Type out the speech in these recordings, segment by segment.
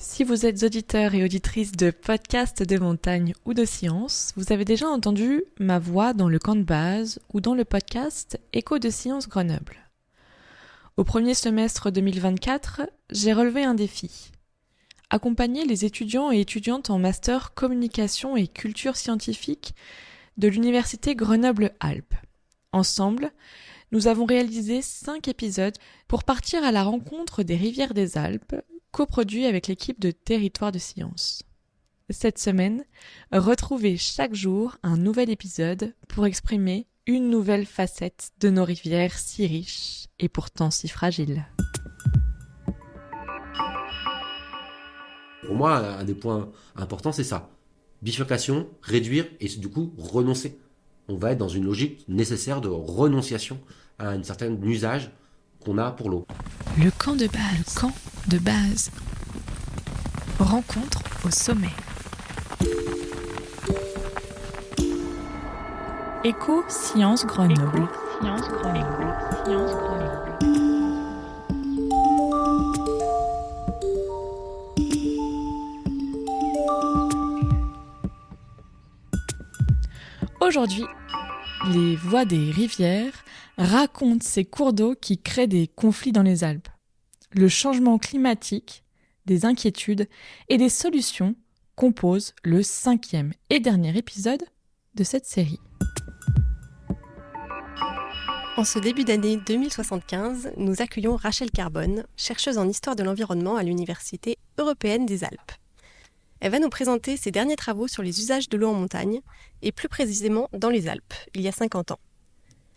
Si vous êtes auditeur et auditrice de podcasts de montagne ou de science, vous avez déjà entendu ma voix dans le camp de base ou dans le podcast Écho de Sciences Grenoble. Au premier semestre 2024, j'ai relevé un défi. Accompagner les étudiants et étudiantes en master communication et culture scientifique de l'université Grenoble-Alpes. Ensemble, nous avons réalisé 5 épisodes pour partir à la rencontre des rivières des Alpes, coproduit avec l'équipe de Territoire de Sciences. Cette semaine, retrouvez chaque jour un nouvel épisode pour exprimer une nouvelle facette de nos rivières si riches et pourtant si fragiles. Pour moi, un des points importants, c'est ça. Bifurcation, réduire et du coup renoncer. On va être dans une logique nécessaire de renonciation à un certain usage qu'on a pour l'eau. Le camp de base. Rencontre au sommet. Écho Sciences Grenoble. Aujourd'hui, les voix des rivières racontent ces cours d'eau qui créent des conflits dans les Alpes. Le changement climatique, des inquiétudes et des solutions composent le 5e et dernier épisode de cette série. En ce début d'année 2075, nous accueillons Rachel Carbone, chercheuse en histoire de l'environnement à l'Université européenne des Alpes. Elle va nous présenter ses derniers travaux sur les usages de l'eau en montagne, et plus précisément dans les Alpes, il y a 50 ans.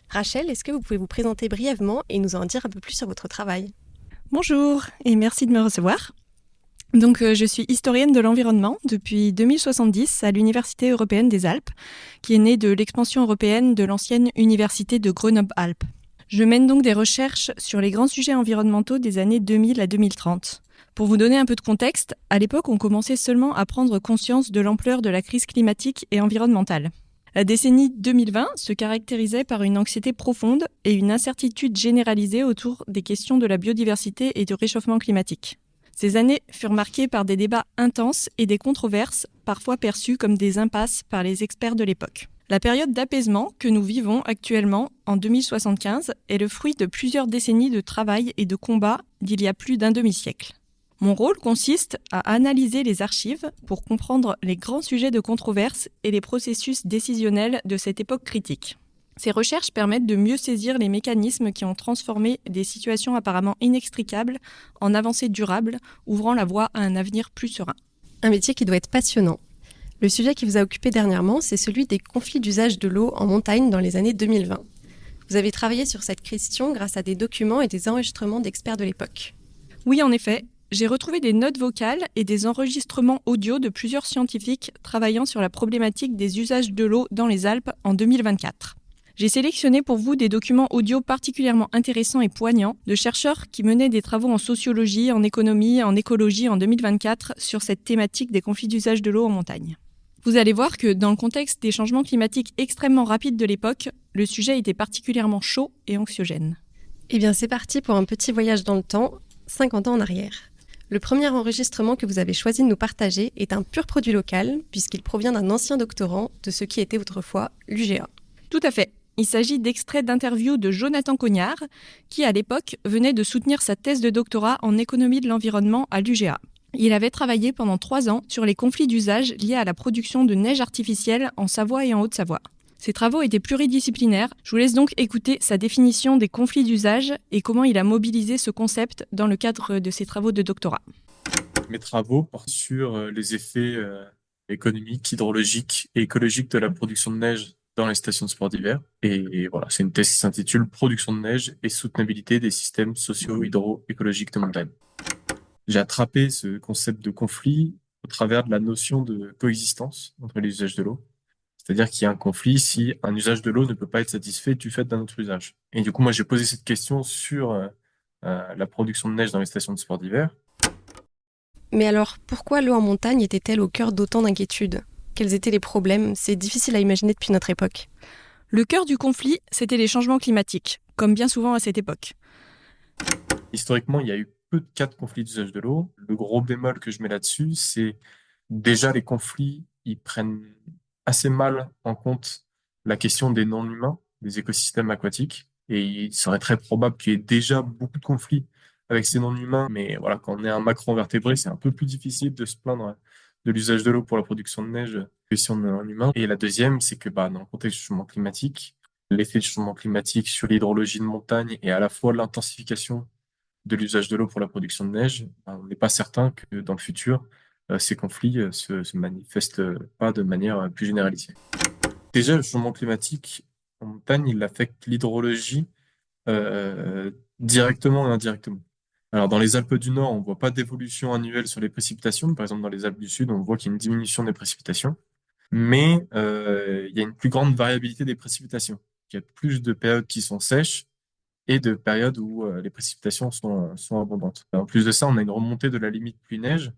Rachel, est-ce que vous pouvez vous présenter brièvement et nous en dire un peu plus sur votre travail ? Bonjour et merci de me recevoir. Je suis historienne de l'environnement depuis 2070 à l'Université européenne des Alpes, qui est née de l'expansion européenne de l'ancienne Université de Grenoble-Alpes. Je mène donc des recherches sur les grands sujets environnementaux des années 2000 à 2030. Pour vous donner un peu de contexte, à l'époque, on commençait seulement à prendre conscience de l'ampleur de la crise climatique et environnementale. La décennie 2020 se caractérisait par une anxiété profonde et une incertitude généralisée autour des questions de la biodiversité et du réchauffement climatique. Ces années furent marquées par des débats intenses et des controverses, parfois perçues comme des impasses par les experts de l'époque. La période d'apaisement que nous vivons actuellement, en 2075, est le fruit de plusieurs décennies de travail et de combats d'il y a plus d'un demi-siècle. Mon rôle consiste à analyser les archives pour comprendre les grands sujets de controverse et les processus décisionnels de cette époque critique. Ces recherches permettent de mieux saisir les mécanismes qui ont transformé des situations apparemment inextricables en avancées durables, ouvrant la voie à un avenir plus serein. Un métier qui doit être passionnant. Le sujet qui vous a occupé dernièrement, c'est celui des conflits d'usage de l'eau en montagne dans les années 2020. Vous avez travaillé sur cette question grâce à des documents et des enregistrements d'experts de l'époque. Oui, en effet. J'ai retrouvé des notes vocales et des enregistrements audio de plusieurs scientifiques travaillant sur la problématique des usages de l'eau dans les Alpes en 2024. J'ai sélectionné pour vous des documents audio particulièrement intéressants et poignants de chercheurs qui menaient des travaux en sociologie, en économie, en écologie en 2024 sur cette thématique des conflits d'usage de l'eau en montagne. Vous allez voir que dans le contexte des changements climatiques extrêmement rapides de l'époque, le sujet était particulièrement chaud et anxiogène. Eh bien, c'est parti pour un petit voyage dans le temps, 50 ans en arrière. Le premier enregistrement que vous avez choisi de nous partager est un pur produit local, puisqu'il provient d'un ancien doctorant de ce qui était autrefois l'UGA. Tout à fait. Il s'agit d'extraits d'interviews de Jonathan Cognard, qui à l'époque venait de soutenir sa thèse de doctorat en économie de l'environnement à l'UGA. Il avait travaillé pendant 3 ans sur les conflits d'usage liés à la production de neige artificielle en Savoie et en Haute-Savoie. Ses travaux étaient pluridisciplinaires. Je vous laisse donc écouter sa définition des conflits d'usage et comment il a mobilisé ce concept dans le cadre de ses travaux de doctorat. Mes travaux portent sur les effets économiques, hydrologiques et écologiques de la production de neige dans les stations de sport d'hiver. Et voilà, c'est une thèse qui s'intitule « Production de neige et soutenabilité des systèmes socio-hydro-écologiques de montagne ». J'ai attrapé ce concept de conflit au travers de la notion de coexistence entre les usages de l'eau. C'est-à-dire qu'il y a un conflit si un usage de l'eau ne peut pas être satisfait du fait d'un autre usage. Et du coup, moi, j'ai posé cette question sur la production de neige dans les stations de sport d'hiver. Mais alors, pourquoi l'eau en montagne était-elle au cœur d'autant d'inquiétudes ? Quels étaient les problèmes ? C'est difficile à imaginer depuis notre époque. Le cœur du conflit, c'était les changements climatiques, comme bien souvent à cette époque. Historiquement, il y a eu peu de cas de conflits d'usage de l'eau. Le gros bémol que je mets là-dessus, c'est déjà les conflits, ils prennent assez mal en compte la question des non-humains, des écosystèmes aquatiques. Et il serait très probable qu'il y ait déjà beaucoup de conflits avec ces non-humains. Mais voilà, quand on est un macro-invertébré, c'est un peu plus difficile de se plaindre de l'usage de l'eau pour la production de neige que si on est un humain. Et la deuxième, c'est que dans le contexte du changement climatique, l'effet du changement climatique sur l'hydrologie de montagne et à la fois l'intensification de l'usage de l'eau pour la production de neige, on n'est pas certain que dans le futur, ces conflits se manifestent pas de manière plus généralisée. Déjà, le changement climatique en montagne, il affecte l'hydrologie directement et indirectement. Alors, dans les Alpes du Nord, on voit pas d'évolution annuelle sur les précipitations. Par exemple, dans les Alpes du Sud, on voit qu'il y a une diminution des précipitations. Mais il y a une plus grande variabilité des précipitations. Il y a plus de périodes qui sont sèches et de périodes où les précipitations sont abondantes. En plus de ça, on a une remontée de la limite pluie-neige,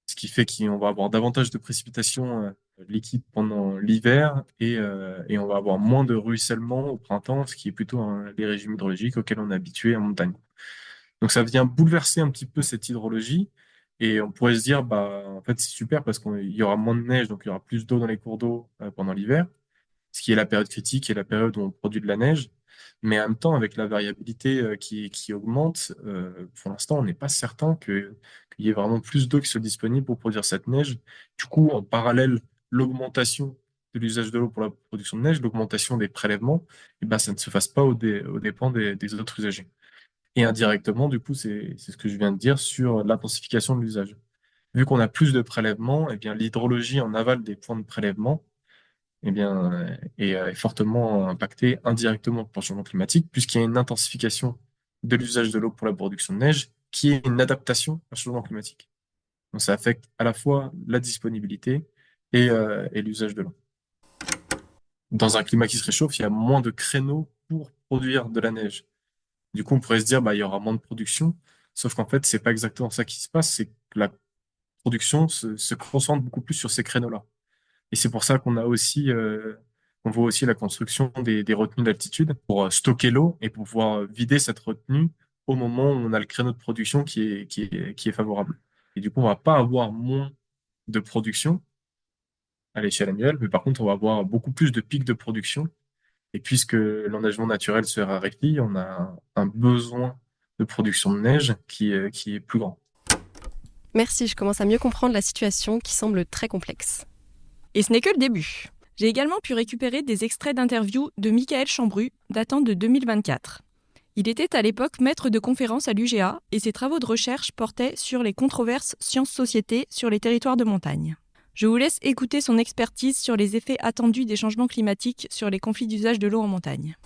ce qui fait qu'on va avoir davantage de précipitations liquides pendant l'hiver et on va avoir moins de ruissellement au printemps, ce qui est plutôt les régimes hydrologiques auxquels on est habitué en montagne. Donc ça vient bouleverser un petit peu cette hydrologie et on pourrait se dire, en fait, c'est super parce qu'il y aura moins de neige, donc il y aura plus d'eau dans les cours d'eau pendant l'hiver, ce qui est la période critique et la période où on produit de la neige. Mais en même temps, avec la variabilité qui augmente, pour l'instant, on n'est pas certain qu'il y ait vraiment plus d'eau qui soit disponible pour produire cette neige. Du coup, en parallèle, l'augmentation de l'usage de l'eau pour la production de neige, l'augmentation des prélèvements, ça ne se fasse pas aux dépens des autres usagers. Et indirectement, du coup, c'est ce que je viens de dire sur l'intensification de l'usage. Vu qu'on a plus de prélèvements, l'hydrologie en aval des points de prélèvement est fortement impactée indirectement par le changement climatique, puisqu'il y a une intensification de l'usage de l'eau pour la production de neige, qui est une adaptation au changement climatique. Donc ça affecte à la fois la disponibilité et l'usage de l'eau. Dans un climat qui se réchauffe, il y a moins de créneaux pour produire de la neige. Du coup, on pourrait se dire, il y aura moins de production, sauf qu'en fait, c'est pas exactement ça qui se passe, c'est que la production se concentre beaucoup plus sur ces créneaux-là. Et c'est pour ça qu'on a aussi, on voit aussi la construction des retenues d'altitude pour stocker l'eau et pour pouvoir vider cette retenue au moment où on a le créneau de production qui est favorable. Et du coup, on va pas avoir moins de production à l'échelle annuelle, mais par contre, on va avoir beaucoup plus de pics de production. Et puisque l'enneigement naturel se raréfie, on a un besoin de production de neige qui est plus grand. Merci, je commence à mieux comprendre la situation qui semble très complexe. Et ce n'est que le début. J'ai également pu récupérer des extraits d'interviews de Michael Chambru, datant de 2024. Il était à l'époque maître de conférence à l'UGA et ses travaux de recherche portaient sur les controverses sciences-société sur les territoires de montagne. Je vous laisse écouter son expertise sur les effets attendus des changements climatiques sur les conflits d'usage de l'eau en montagne.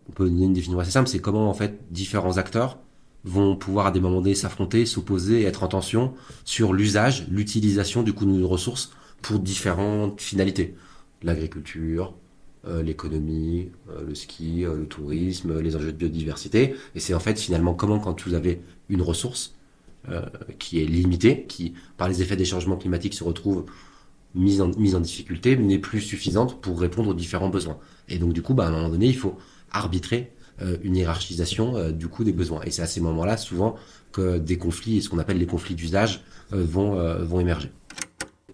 On peut donner une définition assez simple, c'est comment en fait différents acteurs vont pouvoir à des moments donnés s'affronter, s'opposer, être en tension sur l'usage, l'utilisation du coup de nos ressources pour différentes finalités. L'agriculture, l'économie, le ski, le tourisme, les enjeux de biodiversité. Et c'est en fait finalement comment quand vous avez une ressource qui est limitée, qui par les effets des changements climatiques se retrouve mise en difficulté, n'est plus suffisante pour répondre aux différents besoins. Et donc du coup, à un moment donné, il faut arbitrer une hiérarchisation du coup des besoins. Et c'est à ces moments-là souvent que des conflits, et ce qu'on appelle les conflits d'usage, vont émerger.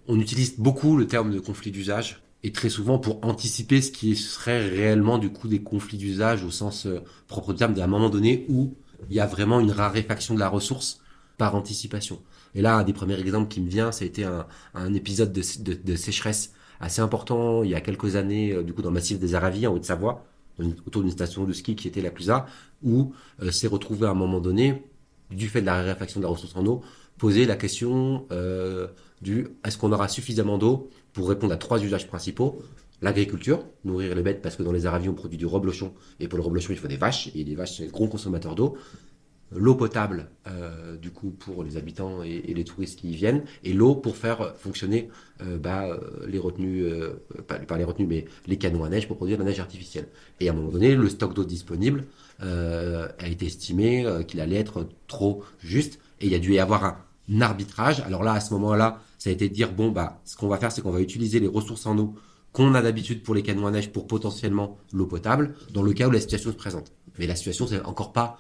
On utilise beaucoup le terme de conflit d'usage et très souvent pour anticiper ce qui serait réellement du coup des conflits d'usage au sens propre du terme, d'un moment donné où il y a vraiment une raréfaction de la ressource par anticipation. Et là, un des premiers exemples qui me vient, ça a été un épisode de sécheresse assez important il y a quelques années, du coup dans le massif des Aravis en Haute-Savoie, autour d'une station de ski qui était la Clusaz, où s'est retrouvé à un moment donné, du fait de la raréfaction de la ressource en eau, poser la question est-ce qu'on aura suffisamment d'eau pour répondre à 3 usages principaux. L'agriculture, nourrir les bêtes parce que dans les Aravis on produit du reblochon et pour le reblochon il faut des vaches et les vaches sont des gros consommateurs d'eau. L'eau potable du coup pour les habitants et les touristes qui y viennent et l'eau pour faire fonctionner les retenues, pas les retenues mais les canons à neige pour produire de la neige artificielle. Et à un moment donné le stock d'eau disponible a été estimé qu'il allait être trop juste et il y a dû y avoir un arbitrage. Alors là à ce moment-là ça a été de dire ce qu'on va faire c'est qu'on va utiliser les ressources en eau qu'on a d'habitude pour les canons à neige pour potentiellement l'eau potable dans le cas où la situation se présente. Mais la situation c'est encore pas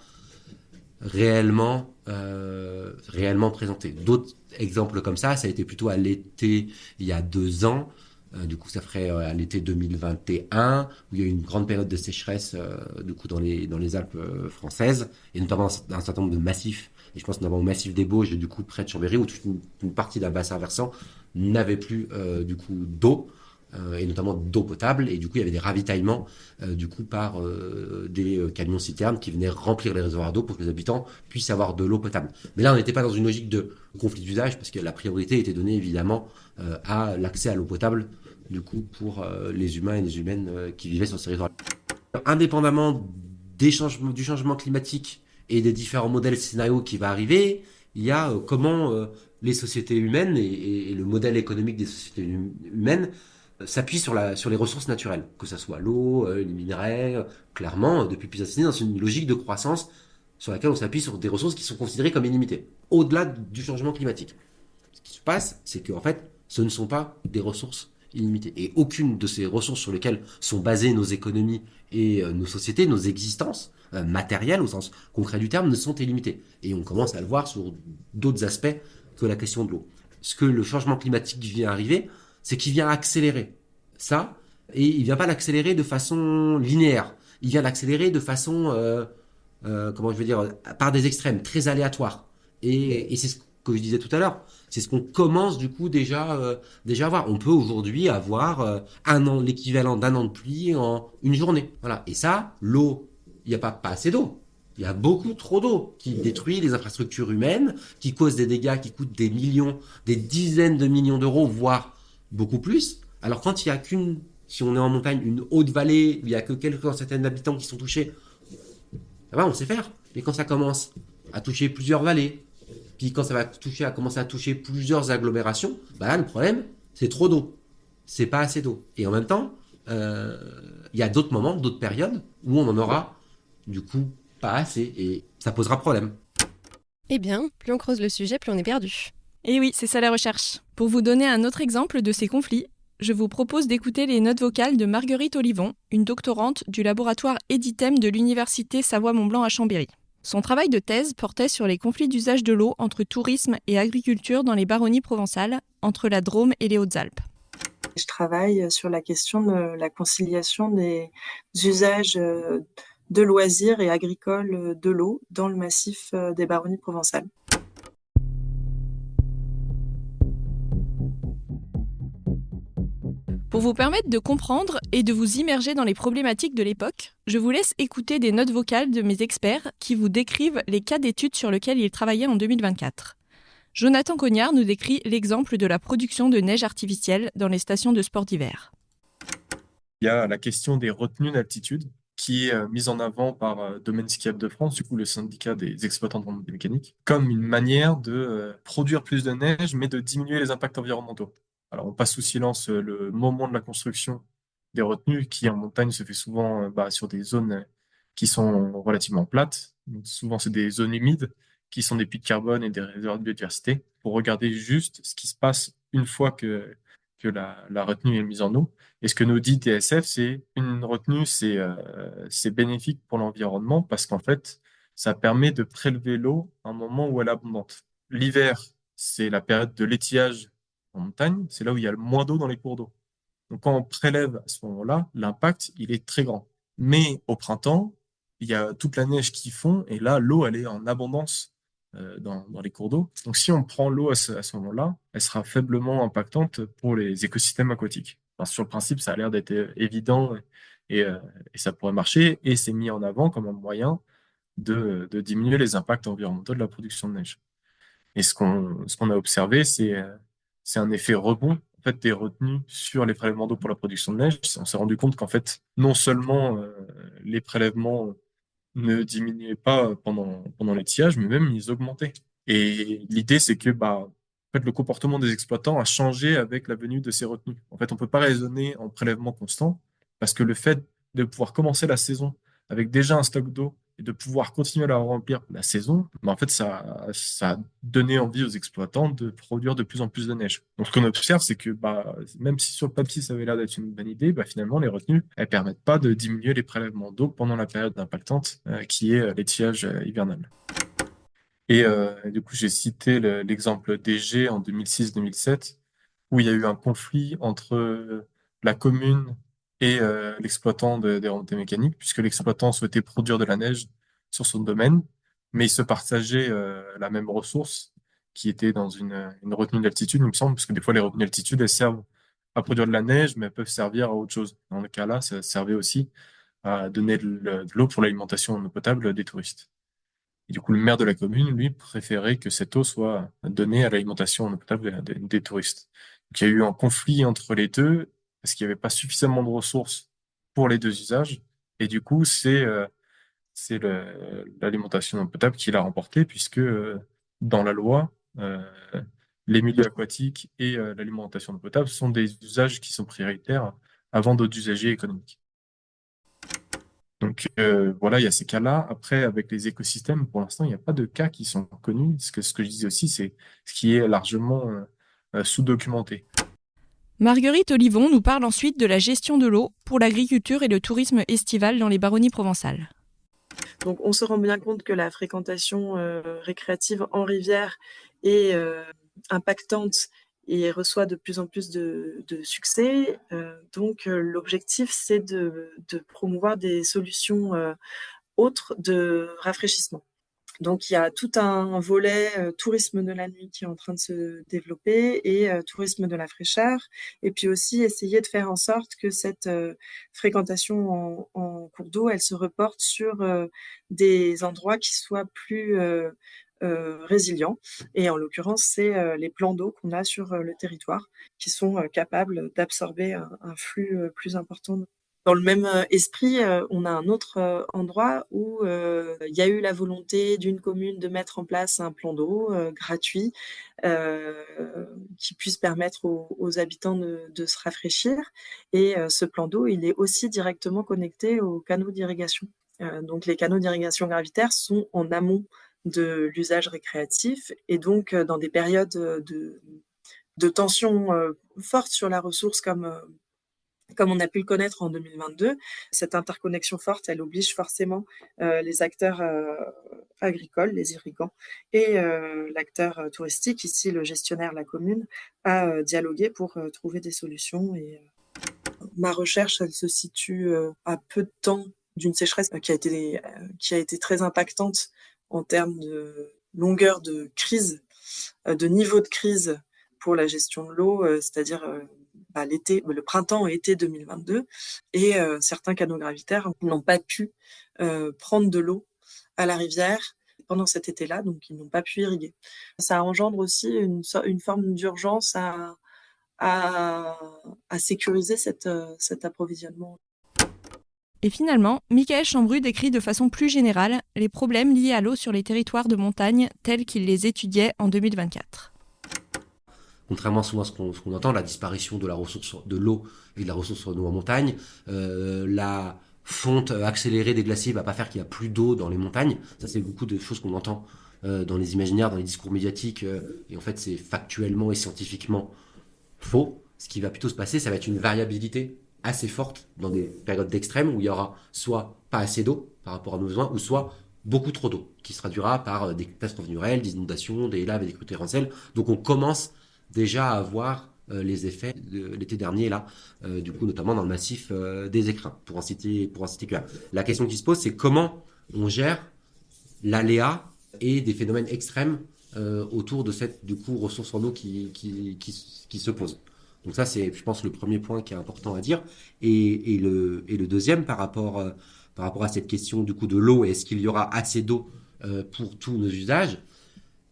réellement présenté. D'autres exemples comme ça a été plutôt à l'été il y a 2 ans. Du coup, ça ferait à l'été 2021, où il y a eu une grande période de sécheresse du coup dans les Alpes françaises, et notamment dans un certain nombre de massifs. Et je pense notamment au massif des Bauges, du coup près de Chambéry, où toute une partie d'un bassin versant n'avait plus du coup d'eau. Et notamment d'eau potable, et du coup il y avait des ravitaillements du coup par des camions citernes qui venaient remplir les réservoirs d'eau pour que les habitants puissent avoir de l'eau potable. Mais là on n'était pas dans une logique de conflit d'usage, parce que la priorité était donnée évidemment à l'accès à l'eau potable du coup pour les humains et les humaines qui vivaient sur ce territoire. Indépendamment du changement climatique et des différents modèles scénarios qui va arriver, il y a comment les sociétés humaines et le modèle économique des sociétés humaines s'appuie sur les ressources naturelles, que ce soit l'eau, les minerais, clairement, depuis plusieurs années, dans une logique de croissance sur laquelle on s'appuie sur des ressources qui sont considérées comme illimitées, au-delà du changement climatique. Ce qui se passe, c'est qu'en fait, ce ne sont pas des ressources illimitées. Et aucune de ces ressources sur lesquelles sont basées nos économies et nos sociétés, nos existences matérielles, au sens concret du terme, ne sont illimitées. Et on commence à le voir sur d'autres aspects que la question de l'eau. Ce que le changement climatique vient arriver, c'est qu'il vient accélérer ça, et il vient pas l'accélérer de façon linéaire. Il vient l'accélérer de façon, comment je veux dire, par des extrêmes, très aléatoires. Et c'est ce que je disais tout à l'heure. C'est ce qu'on commence du coup déjà à voir. On peut aujourd'hui avoir un an, l'équivalent d'un an de pluie en une journée. Voilà. Et ça, l'eau, il n'y a pas assez d'eau. Il y a beaucoup trop d'eau qui détruit les infrastructures humaines, qui cause des dégâts qui coûtent des millions, des dizaines de millions d'euros, voire beaucoup plus. Alors quand il y a si on est en montagne, une haute vallée, où il y a que quelques centaines d'habitants qui sont touchés, ça va, on sait faire. Mais quand ça commence à toucher plusieurs vallées, puis quand ça va commencer à toucher plusieurs agglomérations, bah là, le problème, c'est trop d'eau. C'est pas assez d'eau. Et en même temps, il y a d'autres moments, d'autres périodes, où on en aura, du coup, pas assez. Et ça posera problème. Eh bien, plus on creuse le sujet, plus on est perdu. Et oui, c'est ça la recherche. Pour vous donner un autre exemple de ces conflits, je vous propose d'écouter les notes vocales de Marguerite Olivon, une doctorante du laboratoire Editem de l'Université Savoie-Mont-Blanc à Chambéry. Son travail de thèse portait sur les conflits d'usage de l'eau entre tourisme et agriculture dans les baronnies provençales, entre la Drôme et les Hautes-Alpes. Je travaille sur la question de la conciliation des usages de loisirs et agricoles de l'eau dans le massif des baronnies provençales. Pour vous permettre de comprendre et de vous immerger dans les problématiques de l'époque, je vous laisse écouter des notes vocales de mes experts qui vous décrivent les cas d'études sur lesquels ils travaillaient en 2024. Jonathan Cognard nous décrit l'exemple de la production de neige artificielle dans les stations de sport d'hiver. Il y a la question des retenues d'altitude qui est mise en avant par Domaine Skiable de France, du coup le syndicat des exploitants de randonnée mécanique, comme une manière de produire plus de neige, mais de diminuer les impacts environnementaux. Alors on passe sous silence le moment de la construction des retenues, qui en montagne se fait souvent sur des zones qui sont relativement plates. Donc, souvent c'est des zones humides, qui sont des puits de carbone et des réservoirs de biodiversité, pour regarder juste ce qui se passe une fois que la retenue est mise en eau. Et ce que nous dit TSF, c'est une retenue, c'est bénéfique pour l'environnement parce qu'en fait, ça permet de prélever l'eau à un moment où elle est abondante. L'hiver, c'est la période de l'étiage en montagne, c'est là où il y a le moins d'eau dans les cours d'eau. Donc quand on prélève à ce moment-là, l'impact, il est très grand. Mais au printemps, il y a toute la neige qui fond et là, l'eau, elle est en abondance dans les cours d'eau. Donc si on prend l'eau à ce moment-là, elle sera faiblement impactante pour les écosystèmes aquatiques. Enfin, sur le principe, ça a l'air d'être évident et ça pourrait marcher et c'est mis en avant comme un moyen de diminuer les impacts environnementaux de la production de neige. Et ce qu'on a observé, c'est un effet rebond en fait, des retenues sur les prélèvements d'eau pour la production de neige. On s'est rendu compte qu'en fait, non seulement les prélèvements ne diminuaient pas pendant l'étiage, mais même ils augmentaient. Et l'idée, c'est que en fait, le comportement des exploitants a changé avec la venue de ces retenues. En fait, on peut pas raisonner en prélèvement constant parce que le fait de pouvoir commencer la saison avec déjà un stock d'eau et de pouvoir continuer à la remplir la saison, bah, en fait, ça a donné envie aux exploitants de produire de plus en plus de neige. Donc, ce qu'on observe, c'est que bah, même si sur le papier, ça avait l'air d'être une bonne idée, bah, finalement, les retenues, elles permettent pas de diminuer les prélèvements d'eau pendant la période impactante, qui est l'étiage hivernal. Et du coup, j'ai cité l'exemple d'Égée en 2006-2007, où il y a eu un conflit entre la commune et l'exploitant des remontées mécaniques, puisque l'exploitant souhaitait produire de la neige sur son domaine, mais il se partageait la même ressource, qui était dans une retenue d'altitude, il me semble, parce que des fois, les retenues d'altitude, elles servent à produire de la neige, mais elles peuvent servir à autre chose. Dans le cas là, ça servait aussi à donner de l'eau pour l'alimentation en eau potable des touristes. Et du coup, le maire de la commune, lui, préférait que cette eau soit donnée à l'alimentation en eau potable des touristes. Donc, il y a eu un conflit entre les deux parce qu'il n'y avait pas suffisamment de ressources pour les deux usages. Et du coup, c'est l'alimentation en eau potable qui l'a remporté puisque dans la loi, les milieux aquatiques et l'alimentation en eau potable sont des usages qui sont prioritaires avant d'autres usagers économiques. Donc voilà, il y a ces cas-là. Après, avec les écosystèmes, pour l'instant, il n'y a pas de cas qui sont connus. Ce que je disais aussi, c'est ce qui est largement sous-documenté. Marguerite Olivon nous parle ensuite de la gestion de l'eau pour l'agriculture et le tourisme estival dans les baronnies provençales. Donc on se rend bien compte que la fréquentation récréative en rivière est impactante et reçoit de plus en plus de succès. Donc l'objectif, c'est de promouvoir des solutions autres de rafraîchissement. Donc il y a tout un volet tourisme de la nuit qui est en train de se développer et tourisme de la fraîcheur. Et puis aussi essayer de faire en sorte que cette fréquentation en cours d'eau, elle se reporte sur des endroits qui soient plus résilients. Et en l'occurrence, c'est les plans d'eau qu'on a sur le territoire qui sont capables d'absorber un flux plus important. Dans le même esprit, on a un autre endroit où il y a eu la volonté d'une commune de mettre en place un plan d'eau gratuit qui puisse permettre aux habitants de se rafraîchir. Et ce plan d'eau, il est aussi directement connecté aux canaux d'irrigation. Donc les canaux d'irrigation gravitaire sont en amont de l'usage récréatif et donc dans des périodes de tension forte sur la ressource comme on a pu le connaître en 2022, cette interconnexion forte, elle oblige forcément les acteurs agricoles, les irrigants, et l'acteur touristique, ici le gestionnaire, la commune, à dialoguer pour trouver des solutions. Et ma recherche, elle se situe à peu de temps d'une sécheresse qui a été très impactante en termes de longueur de crise, de niveau de crise pour la gestion de l'eau, c'est-à-dire le printemps-été 2022, et certains canaux gravitaires n'ont pas pu prendre de l'eau à la rivière pendant cet été-là, donc ils n'ont pas pu irriguer. Ça engendre aussi une forme d'urgence à sécuriser cet approvisionnement. Et finalement, Michaël Chambru décrit de façon plus générale les problèmes liés à l'eau sur les territoires de montagne tels qu'il les étudiait en 2024. Contrairement souvent à ce qu'on entend, la disparition de la ressource de l'eau et de la ressource en eau en montagne, la fonte accélérée des glaciers va pas faire qu'il y a plus d'eau dans les montagnes. Ça, c'est beaucoup de choses qu'on entend dans les imaginaires, dans les discours médiatiques, et en fait, c'est factuellement et scientifiquement faux. Ce qui va plutôt se passer, ça va être une variabilité assez forte dans des périodes d'extrême où il y aura soit pas assez d'eau par rapport à nos besoins, ou soit beaucoup trop d'eau, qui se traduira par des catastrophes naturelles, des inondations, des laves et des crues torrentielles. Donc on commence déjà à voir les effets de l'été dernier, là, du coup, notamment dans le massif des Écrins, pour en citer qu'un. La question qui se pose, c'est comment on gère l'aléa et des phénomènes extrêmes autour de cette, du coup, ressource en eau qui se pose. Donc ça, c'est, je pense, le premier point qui est important à dire. Et le deuxième, par rapport à cette question, du coup, de l'eau, est-ce qu'il y aura assez d'eau pour tous nos usages?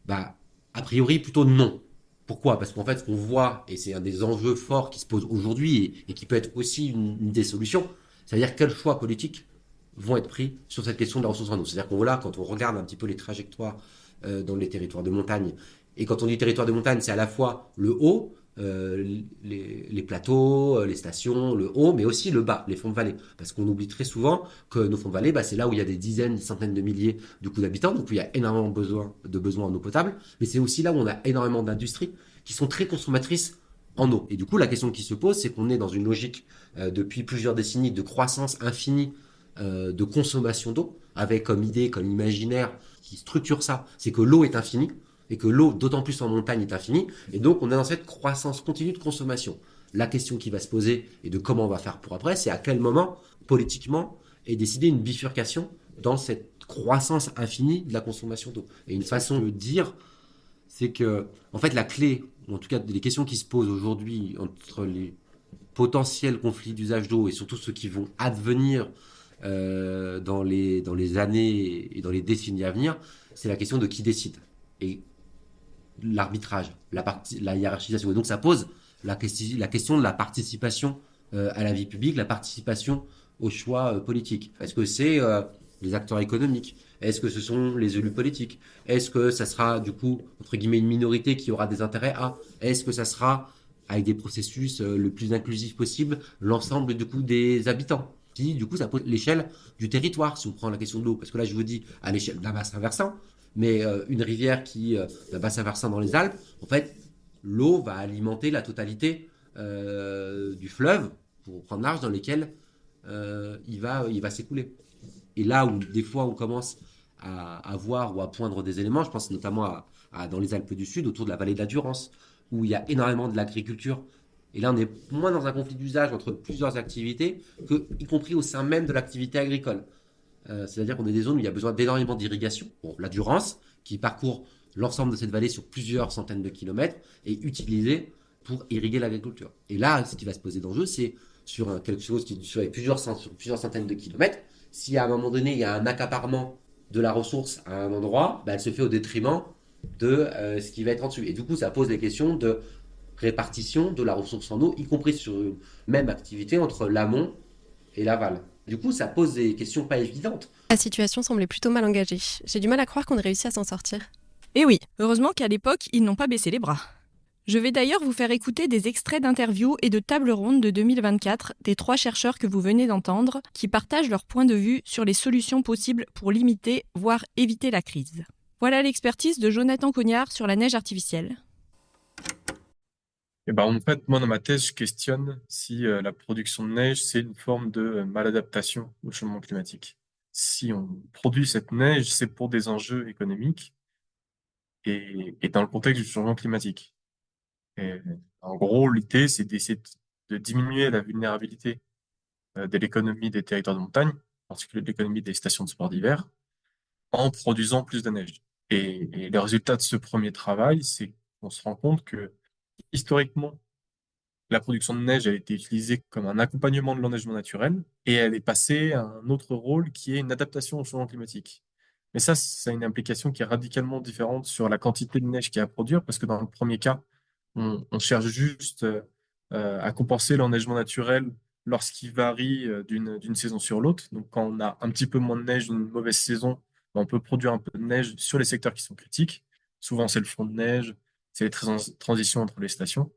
Bah, a priori, plutôt non. Pourquoi? Parce qu'en fait, ce qu'on voit, et c'est un des enjeux forts qui se posent aujourd'hui et qui peut être aussi une des solutions, c'est-à-dire quels choix politiques vont être pris sur cette question de la ressource en eau. C'est-à-dire qu'on voit là, quand on regarde un petit peu les trajectoires dans les territoires de montagne, et quand on dit territoire de montagne, c'est à la fois le haut, les plateaux, les stations, le haut, mais aussi le bas, les fonds de vallée. Parce qu'on oublie très souvent que nos fonds de vallée, c'est là où il y a des dizaines, des centaines de milliers d'habitants, donc où il y a énormément de besoins en eau potable, mais c'est aussi là où on a énormément d'industries qui sont très consommatrices en eau. Et du coup, la question qui se pose, c'est qu'on est dans une logique depuis plusieurs décennies de croissance infinie de consommation d'eau, avec comme idée, comme imaginaire qui structure ça, c'est que l'eau est infinie, et que l'eau, d'autant plus en montagne, est infinie, et donc on est dans cette croissance continue de consommation. La question qui va se poser, et de comment on va faire pour après, c'est à quel moment, politiquement, est décidée une bifurcation dans cette croissance infinie de la consommation d'eau. Et une façon de dire, c'est que, en fait, la clé, ou en tout cas les questions qui se posent aujourd'hui entre les potentiels conflits d'usage d'eau et surtout ceux qui vont advenir dans les années et dans les décennies à venir, c'est la question de qui décide. Et l'arbitrage, la hiérarchisation. Et donc ça pose la question de la participation à la vie publique, la participation aux choix politiques. Est-ce que c'est les acteurs économiques? Est-ce que ce sont les élus politiques? Est-ce que ça sera du coup, entre guillemets, une minorité qui aura des intérêts à? Est-ce que ça sera, avec des processus le plus inclusif possible, l'ensemble du coup des habitants? Puis du coup, ça pose l'échelle du territoire, si on prend la question de l'eau. Parce que là, je vous dis à l'échelle d'un bassin versant, mais une rivière d'un bassin versant dans les Alpes, en fait, l'eau va alimenter la totalité du fleuve, pour prendre large, dans lesquels il va s'écouler. Et là où des fois on commence à voir ou à poindre des éléments, je pense notamment dans les Alpes du Sud, autour de la vallée de la Durance, où il y a énormément de l'agriculture. Et là, on est moins dans un conflit d'usage entre plusieurs activités, y compris au sein même de l'activité agricole. C'est-à-dire qu'on est des zones où il y a besoin d'énormément d'irrigation. Bon, la Durance, qui parcourt l'ensemble de cette vallée sur plusieurs centaines de kilomètres, est utilisée pour irriguer l'agriculture. Et là, ce qui va se poser d'enjeu, c'est sur quelque chose qui est sur plusieurs centaines de kilomètres. Si à un moment donné, il y a un accaparement de la ressource à un endroit, elle se fait au détriment de ce qui va être en dessus. Et du coup, ça pose des questions de répartition de la ressource en eau, y compris sur une même activité entre l'amont et l'aval. Du coup, ça pose des questions pas évidentes. La situation semblait plutôt mal engagée. J'ai du mal à croire qu'on ait réussi à s'en sortir. Et oui, heureusement qu'à l'époque, ils n'ont pas baissé les bras. Je vais d'ailleurs vous faire écouter des extraits d'interviews et de tables rondes de 2024 des 3 chercheurs que vous venez d'entendre, qui partagent leur point de vue sur les solutions possibles pour limiter, voire éviter la crise. Voilà l'expertise de Jonathan Cognard sur la neige artificielle. Et en fait, moi, dans ma thèse, je questionne si la production de neige, c'est une forme de maladaptation au changement climatique. Si on produit cette neige, c'est pour des enjeux économiques et dans le contexte du changement climatique. Et en gros, l'idée, c'est d'essayer de diminuer la vulnérabilité de l'économie des territoires de montagne, en particulier de l'économie des stations de sport d'hiver, en produisant plus de neige. Et le résultat de ce premier travail, c'est qu'on se rend compte que historiquement, la production de neige a été utilisée comme un accompagnement de l'enneigement naturel et elle est passée à un autre rôle qui est une adaptation au changement climatique. Mais ça a une implication qui est radicalement différente sur la quantité de neige qu'il y a à produire parce que dans le premier cas, on cherche juste à compenser l'enneigement naturel lorsqu'il varie d'une saison sur l'autre. Donc quand on a un petit peu moins de neige d'une mauvaise saison, on peut produire un peu de neige sur les secteurs qui sont critiques. Souvent, c'est le front de neige, c'est les transitions entre les stations.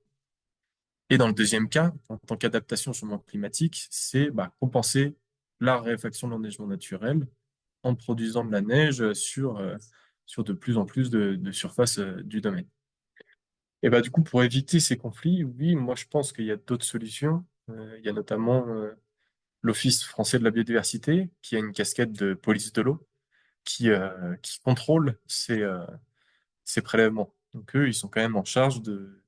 Et dans le deuxième cas, en tant qu'adaptation au changement climatique, c'est compenser la raréfaction de l'enneigement naturel en produisant de la neige sur de plus en plus de surface du domaine. Et du coup, pour éviter ces conflits, oui, moi je pense qu'il y a d'autres solutions. Il y a notamment l'Office français de la biodiversité, qui a une casquette de police de l'eau, qui contrôle ces prélèvements. Donc eux, ils sont quand même en charge de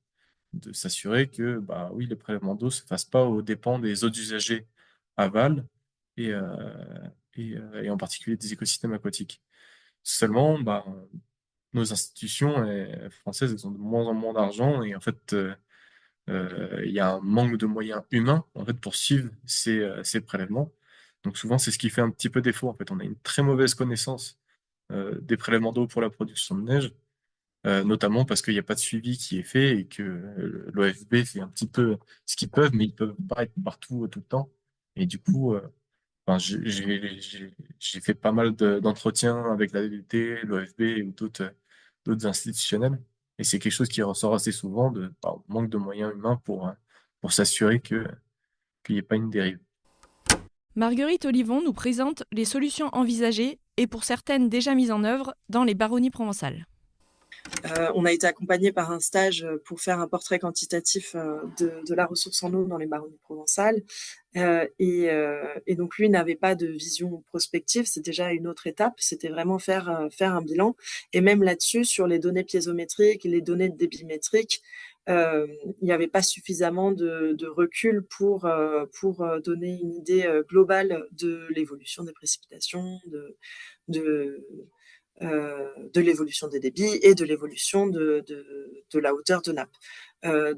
s'assurer que oui, les prélèvements d'eau ne se fassent pas aux dépens des autres usagers aval et, et en particulier des écosystèmes aquatiques. Seulement, nos institutions françaises, elles ont de moins en moins d'argent et en fait, il y a un manque de moyens humains en fait, pour suivre ces prélèvements. Donc souvent, c'est ce qui fait un petit peu défaut. En fait, on a une très mauvaise connaissance des prélèvements d'eau pour la production de neige, notamment parce qu'il n'y a pas de suivi qui est fait et que l'OFB fait un petit peu ce qu'ils peuvent, mais ils peuvent pas être partout tout le temps. Et du coup, j'ai fait pas mal d'entretiens avec la DDT, l'OFB ou d'autres institutionnels. Et c'est quelque chose qui ressort assez souvent par manque de moyens humains pour s'assurer qu'il n'y ait pas une dérive. Marguerite Olivon nous présente les solutions envisagées et pour certaines déjà mises en œuvre dans les baronnies provençales. On a été accompagné par un stage pour faire un portrait quantitatif de la ressource en eau dans les baronnies provençales. Et donc lui n'avait pas de vision prospective, c'est déjà une autre étape, c'était vraiment faire un bilan. Et même là-dessus, sur les données piézométriques, les données de débit métrique, il n'y avait pas suffisamment de recul pour donner une idée globale de l'évolution des précipitations, de l'évolution des débits et de l'évolution de la hauteur de nappe.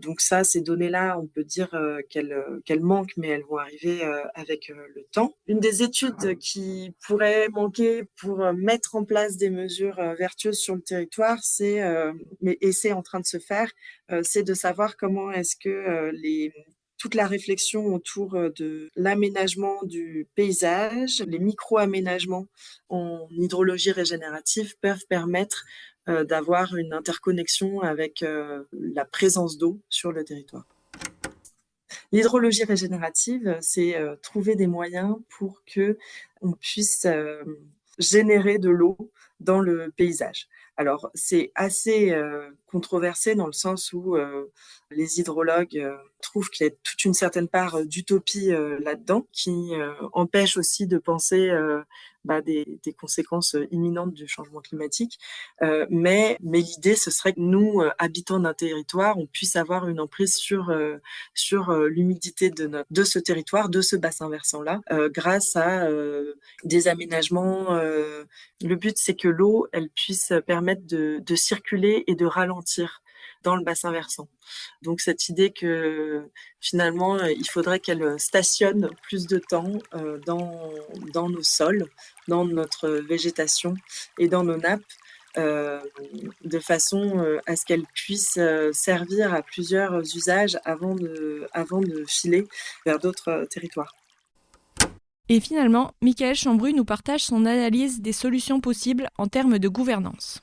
Donc ça, ces données-là, on peut dire qu'elles manquent, mais elles vont arriver avec le temps. Une des études qui pourrait manquer pour mettre en place des mesures vertueuses sur le territoire, et c'est en train de se faire, c'est de savoir comment est-ce que toute la réflexion autour de l'aménagement du paysage, les micro-aménagements en hydrologie régénérative peuvent permettre d'avoir une interconnexion avec la présence d'eau sur le territoire. L'hydrologie régénérative, c'est trouver des moyens pour que on puisse générer de l'eau dans le paysage. Alors, c'est assez controversé dans le sens où les hydrologues trouvent qu'il y a toute une certaine part d'utopie là-dedans, qui empêche aussi de penser des conséquences imminentes du changement climatique. Mais l'idée, ce serait que nous, habitants d'un territoire, on puisse avoir une emprise sur l'humidité de ce territoire, de ce bassin versant-là, grâce à des aménagements. Le but, c'est que l'eau, elle puisse permettre de circuler et de ralentir dans le bassin versant. Donc cette idée que finalement il faudrait qu'elle stationne plus de temps dans nos sols, dans notre végétation et dans nos nappes, de façon à ce qu'elle puisse servir à plusieurs usages avant de filer vers d'autres territoires. Et finalement, Michael Chambru nous partage son analyse des solutions possibles en termes de gouvernance.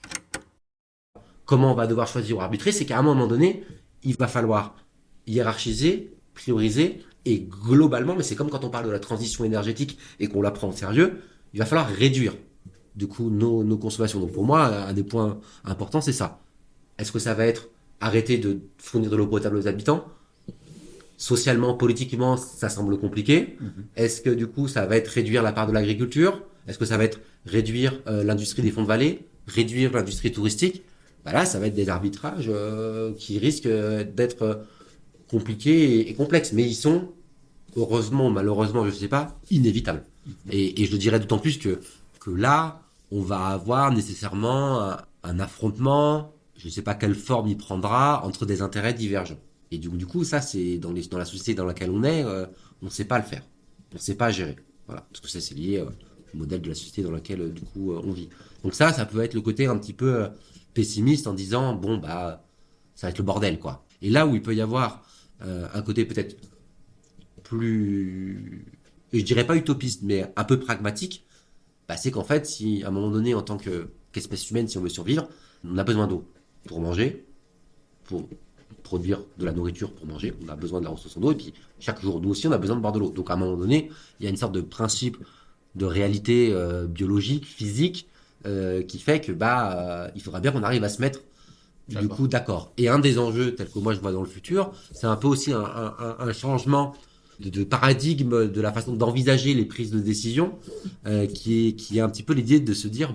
Comment on va devoir choisir ou arbitrer, c'est qu'à un moment donné, il va falloir hiérarchiser, prioriser, et globalement, mais c'est comme quand on parle de la transition énergétique et qu'on la prend au sérieux, il va falloir réduire du coup nos consommations. Donc pour moi, un des points importants, c'est ça. Est-ce que ça va être arrêter de fournir de l'eau potable aux habitants ? Socialement, politiquement, ça semble compliqué. Est-ce que du coup, ça va être réduire la part de l'agriculture ? Est-ce que ça va être réduire l'industrie des fonds de vallée ? Réduire l'industrie touristique ? Là, ça va être des arbitrages qui risquent d'être compliqués et complexes. Mais ils sont, heureusement ou malheureusement, je ne sais pas, inévitables. Et je le dirais d'autant plus que là, on va avoir nécessairement un affrontement, je ne sais pas quelle forme il prendra, entre des intérêts divergents. Et du coup, ça, c'est dans la société dans laquelle on est, on ne sait pas le faire. On ne sait pas gérer. Voilà. Parce que ça, c'est lié au modèle de la société dans laquelle, du coup, on vit. Donc ça peut être le côté un petit peu pessimiste en disant, ça va être le bordel, quoi. Et là où il peut y avoir un côté peut-être plus, je dirais pas utopiste, mais un peu pragmatique, c'est qu'en fait, si à un moment donné, en tant qu'espèce humaine, si on veut survivre, on a besoin d'eau pour manger, pour produire de la nourriture pour manger, on a besoin de la ressource en eau, et puis chaque jour, nous aussi, on a besoin de boire de l'eau. Donc à un moment donné, il y a une sorte de principe de réalité biologique, physique, qui fait que il faudra bien qu'on arrive à se mettre du coup d'accord. Et un des enjeux, tel que moi je vois dans le futur, c'est un peu aussi un changement de paradigme de la façon d'envisager les prises de décision, qui est un petit peu l'idée de se dire,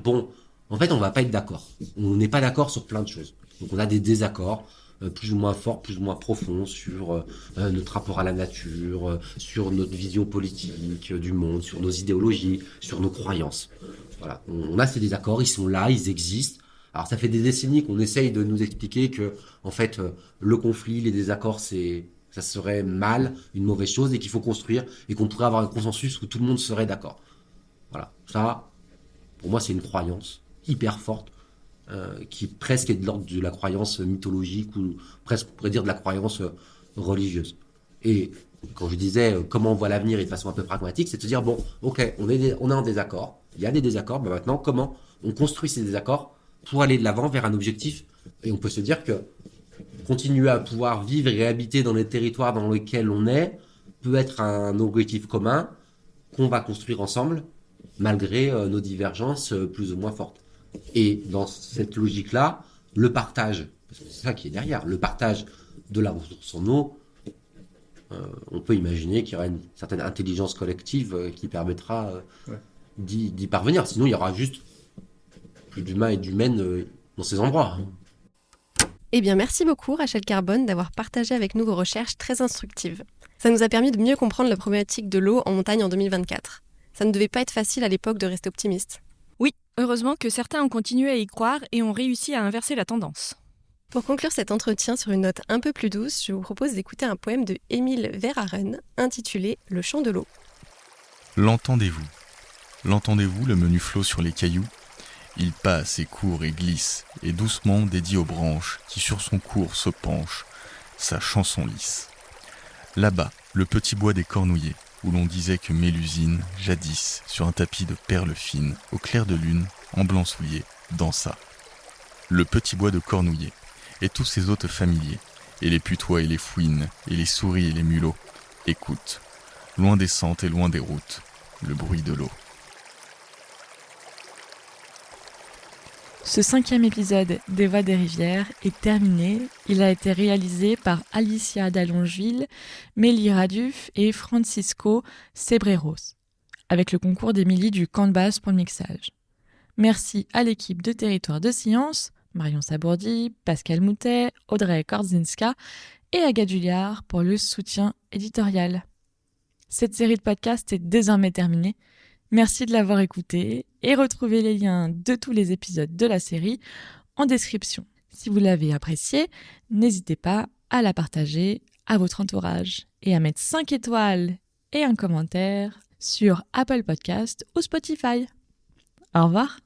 en fait on va pas être d'accord. On n'est pas d'accord sur plein de choses. Donc on a des désaccords, plus ou moins forts, plus ou moins profonds sur notre rapport à la nature, sur notre vision politique du monde, sur nos idéologies, sur nos croyances. Voilà, on a ces désaccords, ils sont là, ils existent. Alors ça fait des décennies qu'on essaye de nous expliquer que, en fait, le conflit, les désaccords, ça serait mal, une mauvaise chose, et qu'il faut construire, et qu'on pourrait avoir un consensus où tout le monde serait d'accord. Voilà, ça, pour moi, c'est une croyance hyper forte, qui presque est de l'ordre de la croyance mythologique, ou presque on pourrait dire de la croyance religieuse. Et quand je disais comment on voit l'avenir et de façon un peu pragmatique, c'est de se dire, ok, on est en désaccord, il y a des désaccords, mais maintenant, comment on construit ces désaccords pour aller de l'avant vers un objectif Et on peut se dire que continuer à pouvoir vivre et habiter dans les territoires dans lesquels on est peut être un objectif commun qu'on va construire ensemble, malgré nos divergences plus ou moins fortes. Et dans cette logique-là, le partage, parce que c'est ça qui est derrière, le partage de la ressource en eau, on peut imaginer qu'il y aura une certaine intelligence collective qui permettra d'y parvenir. Sinon, il y aura juste plus d'humains et d'humaines dans ces endroits. Eh bien, merci beaucoup Rachel Carbone d'avoir partagé avec nous vos recherches très instructives. Ça nous a permis de mieux comprendre la problématique de l'eau en montagne en 2024. Ça ne devait pas être facile à l'époque de rester optimiste. Oui, heureusement que certains ont continué à y croire et ont réussi à inverser la tendance. Pour conclure cet entretien sur une note un peu plus douce, je vous propose d'écouter un poème de Émile Verhaeren intitulé « Le chant de l'eau ». L'entendez-vous ? L'entendez-vous, le menu flot sur les cailloux ? Il passe et court et glisse, et doucement dédie aux branches, qui sur son cours se penchent, sa chanson lisse. Là-bas, le petit bois des Cornouillers, où l'on disait que Mélusine, jadis, sur un tapis de perles fines, au clair de lune, en blanc soulier, dansa. Le petit bois de Cornouillers, et tous ses hôtes familiers, et les putois et les fouines, et les souris et les mulots, écoutent, loin des sentes et loin des routes, le bruit de l'eau. Ce 5e épisode des Voix des rivières est terminé. Il a été réalisé par Alicia Dallongeville, Mélie Raduf et Francisco Sebreros, avec le concours d'Émilie du Camp de Base pour le mixage. Merci à l'équipe de Territoire de Science, Marion Sabourdi, Pascal Moutet, Audrey Korzinska et Agathe Julliard pour le soutien éditorial. Cette série de podcasts est désormais terminée. Merci de l'avoir écouté et retrouvez les liens de tous les épisodes de la série en description. Si vous l'avez apprécié, n'hésitez pas à la partager à votre entourage et à mettre 5 étoiles et un commentaire sur Apple Podcast ou Spotify. Au revoir.